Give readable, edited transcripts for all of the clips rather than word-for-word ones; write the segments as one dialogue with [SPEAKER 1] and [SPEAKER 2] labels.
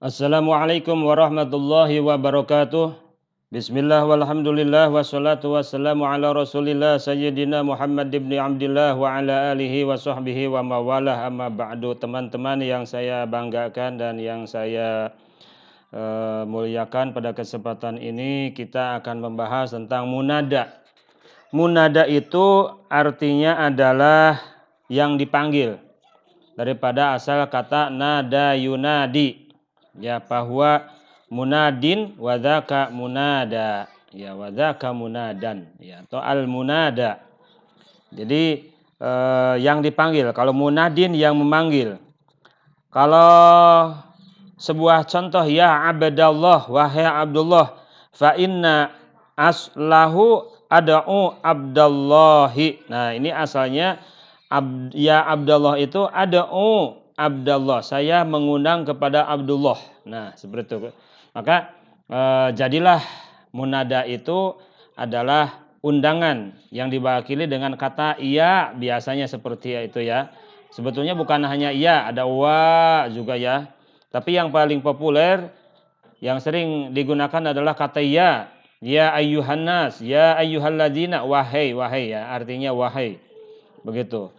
[SPEAKER 1] Assalamualaikum warahmatullahi wabarakatuh. Bismillah walhamdulillah wassalatu wassalamu ala rasulillah sayyidina Muhammad ibn Abdillah wa ala alihi wa sahbihi wa mawalah amma ba'du. Teman-teman yang saya banggakan dan yang saya muliakan, pada kesempatan ini kita akan membahas tentang munada. Munada itu artinya adalah yang dipanggil, daripada asal kata nada yunadi, ya, bahwa munadin wadzaka munada, ya, wadzaka munadan, ya, atau al munada. Jadi yang dipanggil. Kalau munadin yang memanggil. Kalau sebuah contoh, ya abdallah, wahai Abdullah, fa inna aslahu ad'u abdallahi. Nah, ini asalnya ya Abdullah itu ad'u Abdullah, saya mengundang kepada Abdullah. Nah, seperti itu. Maka jadilah munada itu adalah undangan yang diwakili dengan kata iya, biasanya seperti itu ya. Sebetulnya bukan hanya iya, ada wa juga ya. Tapi yang paling populer, yang sering digunakan adalah kata ya. Ya ayyuhan nas, ya ayyuhalladzina, wahai, wahai ya, artinya wahai. Begitu.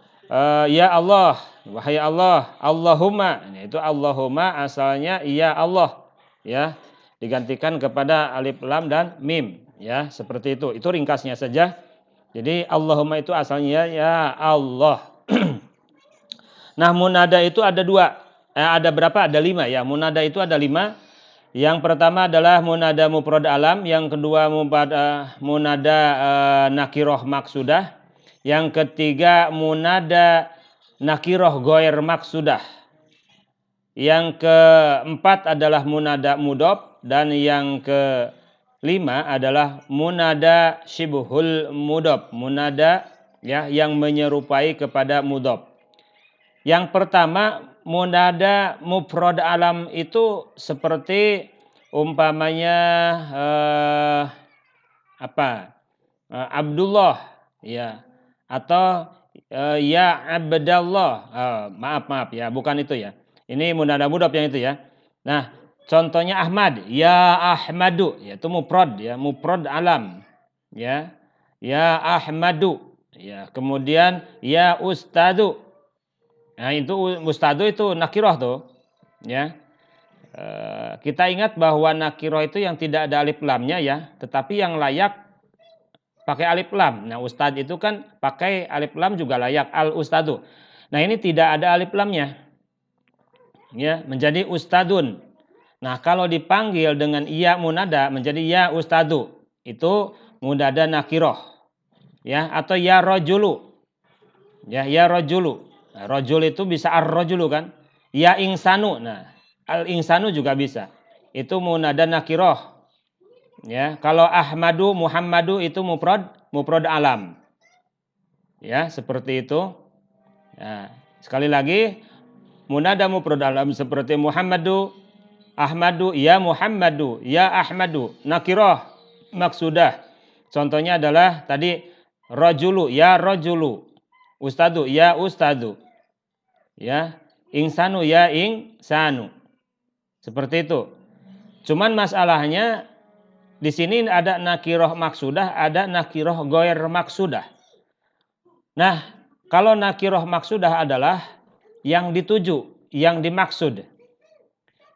[SPEAKER 1] Ya Allah, wahai Allah, Allahumma. Nah, itu Allahumma asalnya ya Allah, ya, digantikan kepada alif lam dan mim, ya, seperti itu. Itu ringkasnya saja. Jadi Allahumma itu asalnya ya Allah. Nah, munada itu ada dua. Ada berapa? Ada 5 ya. Munada itu ada 5. Yang pertama adalah munada mufrad alam, yang kedua munada nakiroh maksudah, yang ketiga munada nakiroh goir maksudah, yang keempat adalah munada mudob, dan yang kelima adalah munada syibhul mudob, munada ya yang menyerupai kepada mudob. Yang pertama, munada mufrad alam itu seperti umpamanya Abdullah, ya, atau ya Abdallah. Maaf ya, bukan itu ya. Ini munada mudhaf yang itu ya. Nah, contohnya Ahmad, ya Ahmadu, ya, itu mufrad ya, mufrad alam. Ya. Ya Ahmadu, ya. Kemudian ya Ustadu. Nah, itu Ustadu itu nakirah tuh, ya. Kita ingat bahwa nakirah itu yang tidak ada alif lamnya ya, tetapi yang layak pakai alif lam. Nah, ustad itu kan pakai alif lam juga layak, al ustadu. Nah, ini tidak ada alif lamnya, ya, menjadi ustadun. Nah, kalau dipanggil dengan iya munada menjadi ya ustadu, itu munada nakiroh, ya, atau ya rojulu, ya rojulu. Nah, rojul itu bisa ar-rojulu kan, ya insanu. Nah, al insanu juga bisa, itu munada nakiroh. Ya, kalau Ahmadu, Muhammadu itu mufrad alam. Ya, seperti itu. Ya, sekali lagi, munada mufrad alam seperti Muhammadu, Ahmadu, ya Muhammadu, ya Ahmadu, nakirah maksudah. Contohnya adalah tadi rajulu, ya rajulu, ustadu, ya ustadu. Ya, insanu, ya insanu. Seperti itu. Cuman masalahnya di sini ada nakiroh maksudah, ada nakiroh goir maksudah. Nah, kalau nakiroh maksudah adalah yang dituju, yang dimaksud.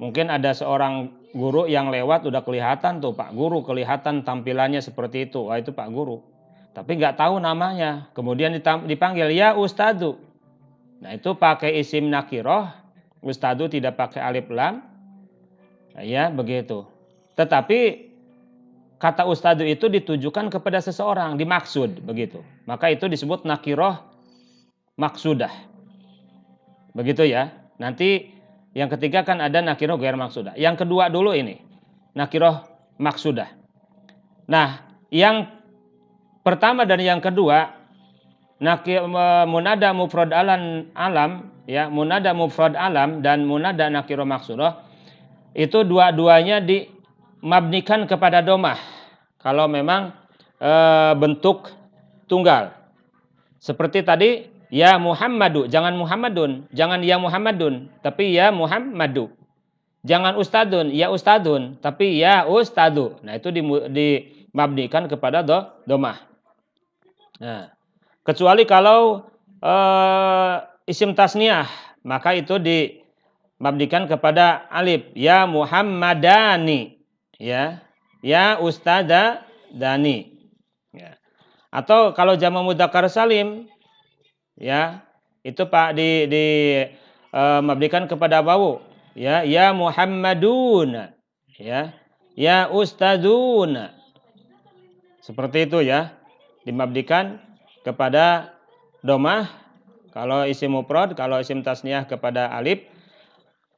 [SPEAKER 1] Mungkin ada seorang guru yang lewat, udah kelihatan tuh Pak Guru, kelihatan tampilannya seperti itu. Wah, itu Pak Guru. Tapi nggak tahu namanya. Kemudian dipanggil, ya Ustadu. Nah, itu pakai isim nakiroh. Ustadu tidak pakai alif lam. Nah, ya, begitu. Tetapi kata ustadu itu ditujukan kepada seseorang, dimaksud, begitu. Maka itu disebut nakiroh maksudah. Begitu ya. Nanti yang ketiga kan ada nakiroh gair maksudah. Yang kedua dulu ini, nakiroh maksudah. Nah, yang pertama dan yang kedua, munada mufrad alam, ya, munada mufrad alam dan munada nakiroh maksudah, itu dua-duanya mabnikan kepada domah kalau memang bentuk tunggal. Seperti tadi ya Muhammadu, jangan Muhammadun, jangan ya Muhammadun, tapi ya Muhammadu. Jangan ustadun, ya ustadun, tapi ya ustadu. Nah, itu dimabnikan kepada domah. Nah, kecuali kalau isim tasniah, maka itu dimabnikan kepada alif. Ya Muhammadani. Ya. Ya Ustadzani. Ya. Atau kalau jamak mudzakkar salim, ya, itu Pak mabnikan kepada wawu. Ya, ya Muhammadun. Ya. Ya Ustadzun. Seperti itu ya. Dimabdikan kepada domah kalau isim mufrad, kalau isim tasniah kepada alif,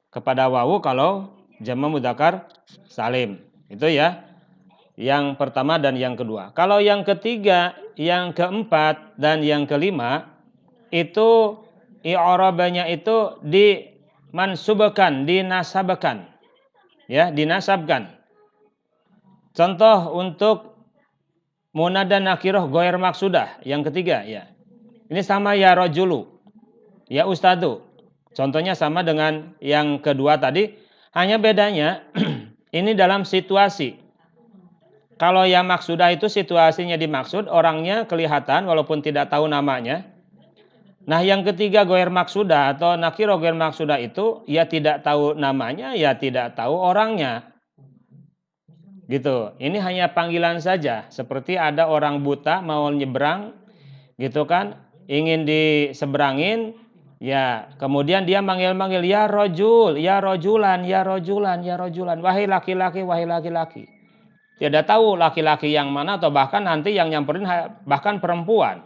[SPEAKER 1] kepada wawu kalau jamak mudzakkar salim. Itu ya. Yang pertama dan yang kedua. Kalau yang ketiga, yang keempat dan yang kelima itu i'rabanya itu dimansubkan, dinasabkan. Ya, dinasabkan. Contoh untuk munada nakirah ghair maksudah yang ketiga ya. Ini sama ya rajulu, ya ustadu. Contohnya sama dengan yang kedua tadi, hanya bedanya ini dalam situasi. Kalau yang maksudah itu situasinya dimaksud, orangnya kelihatan walaupun tidak tahu namanya. Nah, yang ketiga ghair maksudah atau nakirah ghair maksudah itu ya tidak tahu namanya, ya tidak tahu orangnya. Gitu. Ini hanya panggilan saja. Seperti ada orang buta mau nyebrang, gitu kan, ingin diseberangin, ya kemudian dia manggil-manggil ya rojul, ya rojulan, ya rojulan, ya rojulan, wahai laki-laki, wahai laki-laki. Tidak tahu laki-laki yang mana atau bahkan nanti yang nyamperin bahkan perempuan.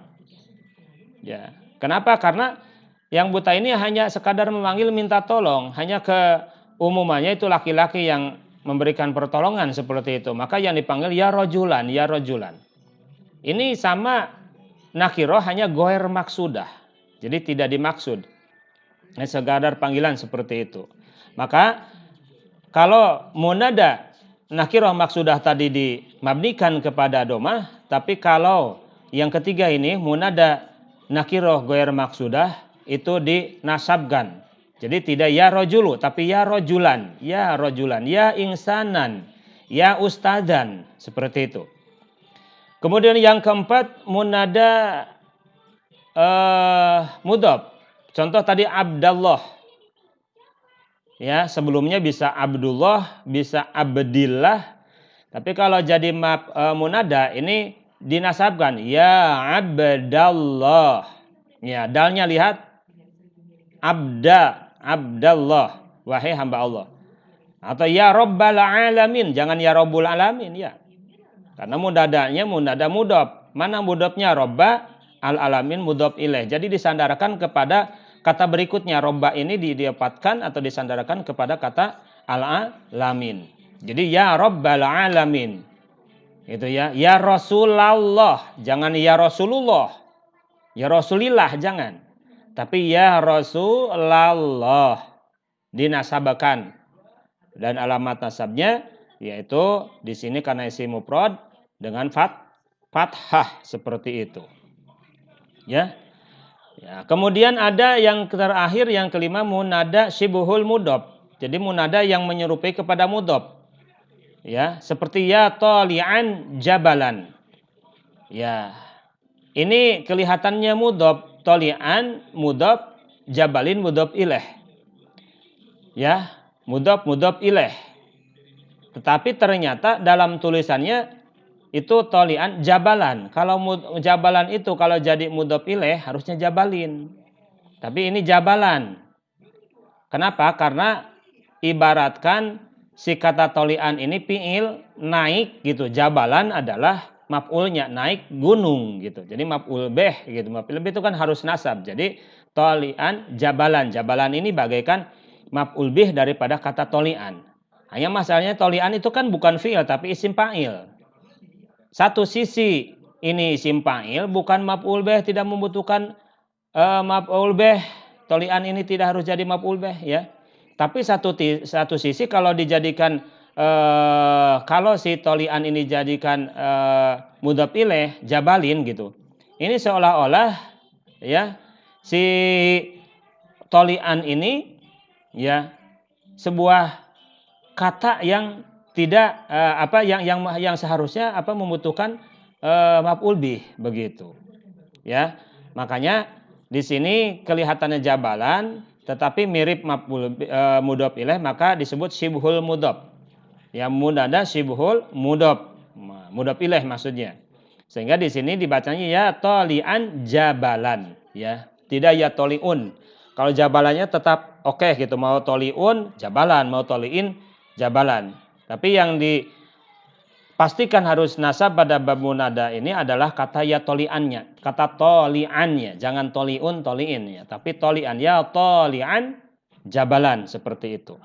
[SPEAKER 1] Ya, kenapa? Karena yang buta ini hanya sekadar memanggil minta tolong, hanya keumumannya itu laki-laki yang memberikan pertolongan seperti itu. Maka yang dipanggil ya rojulan, ya rojulan. Ini sama nakirah hanya ghair maksudah. Jadi tidak dimaksud. Sekadar panggilan seperti itu. Maka kalau munada nakirah maksudah tadi dimabnikan kepada domah, tapi kalau yang ketiga ini munada nakirah ghair maksudah itu dinasabkan. Jadi tidak ya rojulu, tapi ya rojulan, ya rojulan, ya insanan, ya ustadzan, seperti itu. Kemudian yang keempat munada mudhof. Contoh tadi Abdallah. Ya, sebelumnya bisa Abdullah, bisa Abdillah. Tapi kalau jadi munada ini dinasabkan ya Abdallah. Ya, dalnya lihat Abdallah, wahai hamba Allah. Atau ya Rabbal alamin, jangan ya Rabbul alamin ya. Karena munadanya munada mudhof. Mana mudhofnya? Robba al alamin mudhof ilaih. Jadi disandarkan kepada kata berikutnya. Robba ini didapatkan atau disandarkan kepada kata al alamin. Jadi ya Rabbal alamin. Itu ya. Ya Rasulullah, jangan ya Rasulullah. Ya Rasulillah jangan. Tapi ya Rasulullah dinasabakan. Dan alamat nasabnya yaitu di sini karena isim mufrad dengan fathah seperti itu. Ya. Ya, kemudian ada yang terakhir yang kelima munada syibhul mudhof. Jadi munada yang menyerupai kepada mudhof. Ya, seperti ya tali'an jabalan. Ya. Ini kelihatannya mudhof. Tolian, mudhof, jabalin, mudhof ilaih. Ya, mudhof ilaih. Tetapi ternyata dalam tulisannya itu tolian jabalan. Kalau jabalan itu kalau jadi mudhof ilaih harusnya jabalin. Tapi ini jabalan. Kenapa? Karena ibaratkan si kata tolian ini fi'il naik gitu. Jabalan adalah maf'ulnya naik gunung gitu. Jadi maf'ul bih gitu. Maf'ul bih itu kan harus nasab. Jadi tolian jabalan. Jabalan ini bagaikan maf'ul bih daripada kata tolian. Hanya masalahnya tolian itu kan bukan fi'il tapi isim fa'il. Satu sisi ini isim fa'il bukan maf'ul bih, tidak membutuhkan maf'ul bih. Tolian ini tidak harus jadi maf'ul bih ya. Tapi satu sisi kalau dijadikan kalau si tolian ini jadikan mudhof ilaih jabalin gitu. Ini seolah-olah ya si tolian ini ya sebuah kata yang tidak yang seharusnya membutuhkan maf'ul bih begitu. Ya. Makanya di sini kelihatannya jabalan tetapi mirip maf'ul mudhof ilaih maka disebut syibhul mudhof. Ya munada syibhul mudhof. Mudhof ilaih maksudnya. Sehingga di sini dibacanya ya tolian jabalan ya, tidak ya toliun. Kalau jabalannya tetap oke gitu, mau toliun jabalan, mau toliin jabalan. Tapi yang dipastikan harus nasab pada bab munada ini adalah kata ya toliannya, kata toliannya, jangan toliun toliin ya, tapi tolian ya tolian jabalan seperti itu.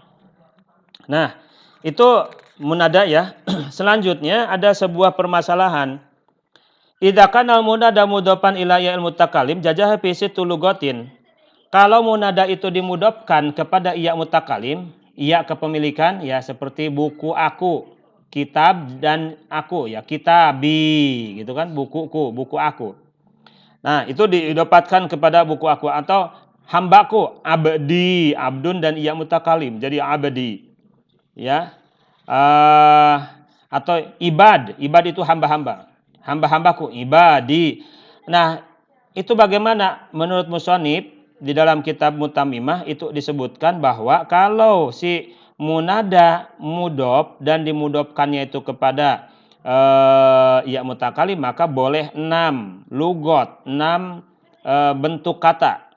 [SPEAKER 1] Nah, itu munada ya. Selanjutnya ada sebuah permasalahan. Idza kana al-munada mudhofan ila ya'il mutakalim jajah fi situ lugatin. Kalau munada itu dimudhofkan kepada iya mutakalim, iya kepemilikan ya seperti buku aku, kitab dan aku ya, kitabi gitu kan, bukuku, buku aku. Nah, itu didapatkan kepada buku aku atau hambaku, abdi, abdun dan iya mutakalim. Jadi abdi. Ya. Atau ibad itu hamba-hamba. Hamba-hambaku, ibadi. Nah, itu bagaimana menurut musonib di dalam kitab Mutamimah itu disebutkan bahwa kalau si munada mudhof dan dimudhofkannya itu kepada ya mutakalim maka boleh 6 lugot, 6 bentuk kata.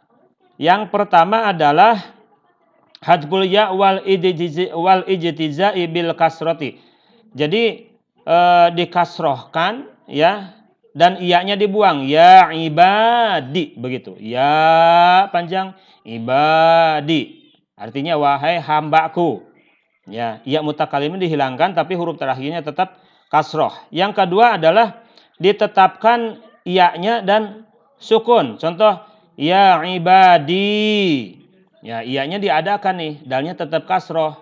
[SPEAKER 1] Yang pertama adalah hadful ya wal ijtiza'i bil kasroti. Jadi dikasrohkan ya dan iyanya dibuang ya ibadi begitu. Ya panjang ibadi. Artinya wahai hambaku. Ya, iya mutakalim dihilangkan tapi huruf terakhirnya tetap kasroh. Yang kedua adalah ditetapkan iyanya dan sukun. Contoh ya ibadi. Ya, iyanya diadakan nih, dalnya tetap kasroh.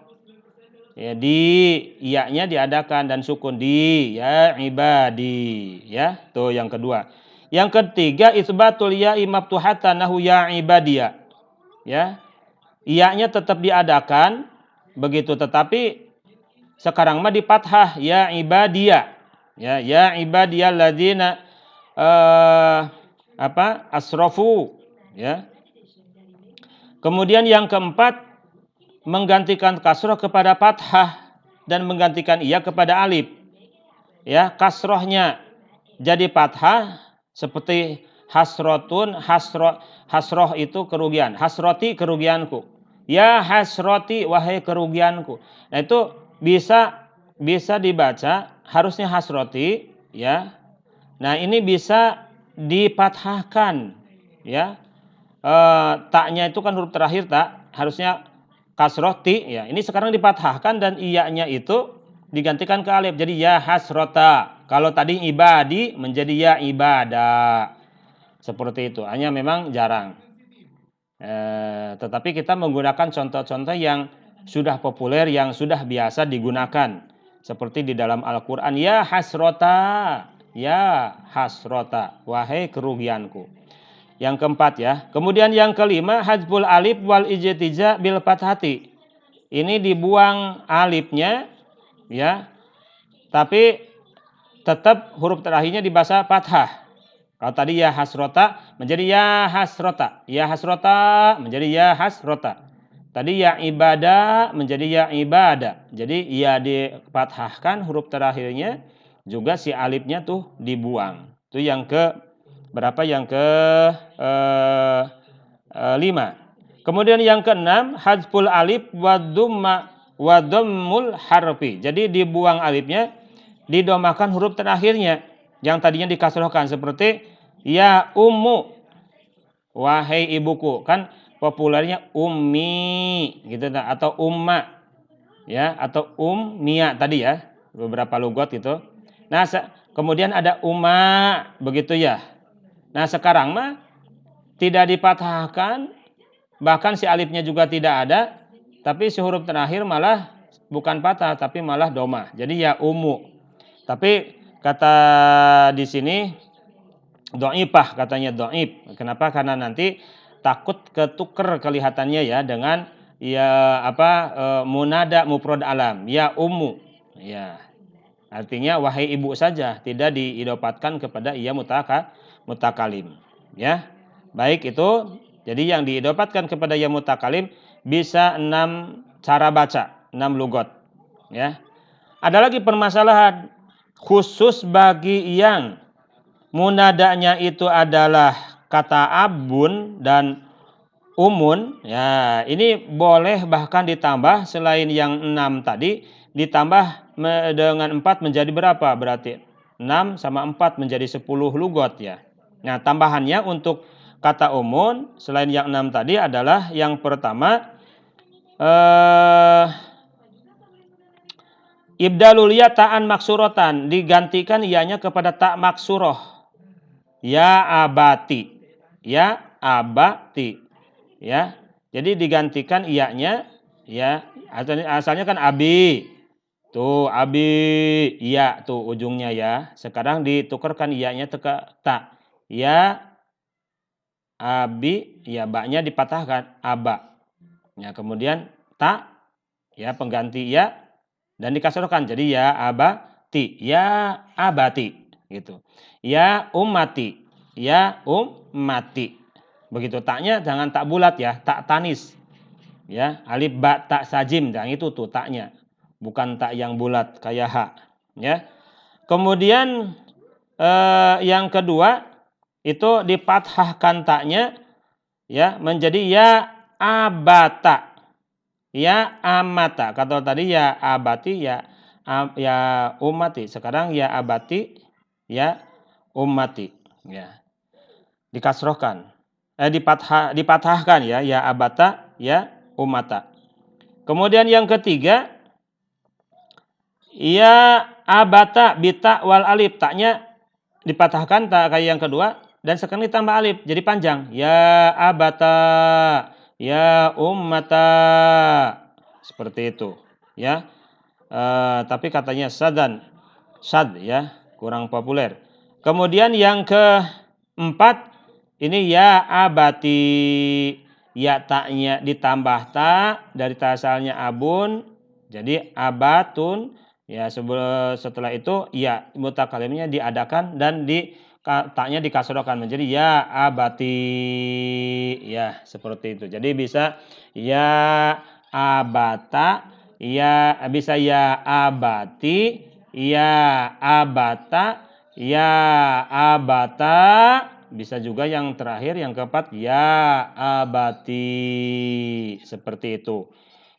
[SPEAKER 1] Ya, iyanya diadakan dan sukun di ya ibadi ya. Tuh yang kedua. Yang ketiga isbatul ya maftuhatan nahu ya ibadiya. Ya. Iyanya tetap diadakan begitu tetapi sekarang mah di fathah ya ibadiya. Ya ibadiya ladzina asrafu ya. Kemudian yang keempat menggantikan kasroh kepada fathah dan menggantikan iya kepada alif. Ya, kasrohnya jadi fathah seperti hasrotun, hasroh itu kerugian. Hasroti kerugianku. Ya hasroti wahai kerugianku. Nah itu bisa dibaca harusnya hasroti ya. Nah ini bisa difathahkan ya. Taknya itu kan huruf terakhir tak harusnya kasroh ti ya. Ini sekarang dipathahkan dan iyanya itu digantikan ke alif. Jadi ya hasrota. Kalau tadi ibadi menjadi ya ibadah. Seperti itu. Hanya memang jarang. Tetapi kita menggunakan contoh-contoh yang sudah populer, yang sudah biasa digunakan. Seperti di dalam Al-Quran. Ya hasrota. Ya hasrota. Wahai kerugianku. Yang keempat ya. Kemudian yang kelima hadzful alif wal ijtiza bil fathati. Ini dibuang alifnya ya. Tapi tetap huruf terakhirnya dibaca fathah. Kalau tadi ya hasrota menjadi ya hasrota. Ya hasrota menjadi ya hasrota. Tadi ya ibadah menjadi ya ibadah. Jadi ya difathahkan huruf terakhirnya juga si alifnya tuh dibuang. Itu yang ke berapa yang ke 5. Kemudian yang keenam hadzful alif wa dhammul harfi. Jadi dibuang alifnya, didomakan huruf terakhirnya yang tadinya dikasrohkan seperti ya ummu wahai ibuku. Kan populernya ummi gitu atau umma ya atau ummia tadi ya, beberapa lugot itu. Nah, kemudian ada umma begitu ya. Nah sekarang mah tidak dipathahkan, bahkan si alifnya juga tidak ada, tapi si huruf terakhir malah bukan patah, tapi malah domah. Jadi ya umu. Tapi kata di sini do'ipah katanya do'ip. Kenapa? Karena nanti takut ketuker kelihatannya ya dengan ya munada mufrad alam, ya ummu. Ya. Artinya wahai ibu saja, tidak diidopatkan kepada ia mutakalim. Ya. Baik itu, jadi yang diidopatkan kepada ia mutakalim bisa 6 cara baca, 6 lugot. Ya. Ada lagi permasalahan khusus bagi yang munadanya itu adalah kata abun dan umun. Ya, ini boleh bahkan ditambah selain yang 6 tadi, ditambah dengan 4 menjadi berapa? Berarti 6 sama 4 menjadi 10 lugot ya. Nah, tambahannya untuk kata umun selain yang 6 tadi adalah yang pertama ibdalul ya ta'an maksurotan, digantikan ianya kepada tak maksuroh. Ya abati. Ya abati. Ya. Jadi digantikan ianya ya, asalnya kan abi. Tuh abi, iya tuh ujungnya ya. Sekarang ditukarkan ianya ke ta. Ya abi, ya baknya dipatahkan aba. Ya, kemudian ta ya pengganti ya dan dikasrohkan jadi ya abati, ya abati gitu. Ya ummati, ya ummati. Begitu taknya jangan tak bulat ya, tak tanis. Ya, alif ba tak sajim, dan itu tuh taknya. Bukan tak yang bulat kayak ha, ya. Kemudian yang kedua itu dipathahkan taknya ya menjadi ya abata. Ya amata. Kata tadi ya abati ya ya ummati. Sekarang ya abati ya ummati. Ya. Dikasrohkan. Dipatahkan ya abata ya ummata. Kemudian yang ketiga ya abata bita wal alif, taknya dipatahkan tak kayak yang kedua dan sekarang ditambah alif jadi panjang. Ya abata ya ummata. Seperti itu, ya. Tapi katanya sad ya, kurang populer. Kemudian yang keempat ini ya abati, ya taknya ditambah tak dari asalnya abun jadi abatun. Ya setelah itu ya mutakalimnya diadakan dan taknya dikasrohkan menjadi ya abati. Ya seperti itu. Jadi bisa ya abata, ya bisa ya abati, ya abata, ya abata, bisa juga yang terakhir yang keempat ya abati. Seperti itu.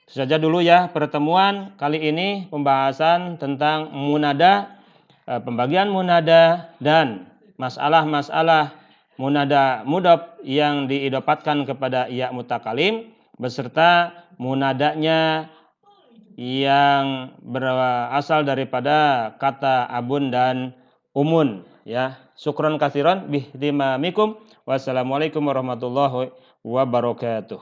[SPEAKER 1] Itu saja dulu ya pertemuan kali ini pembahasan tentang munada, pembagian munada dan masalah-masalah munada mudhaf yang diidopatkan kepada ya mutakalim beserta munadanya yang berasal daripada kata abun dan umun ya. Syukron katsiran bihtimamikum. Wassalamualaikum warahmatullahi wabarakatuh.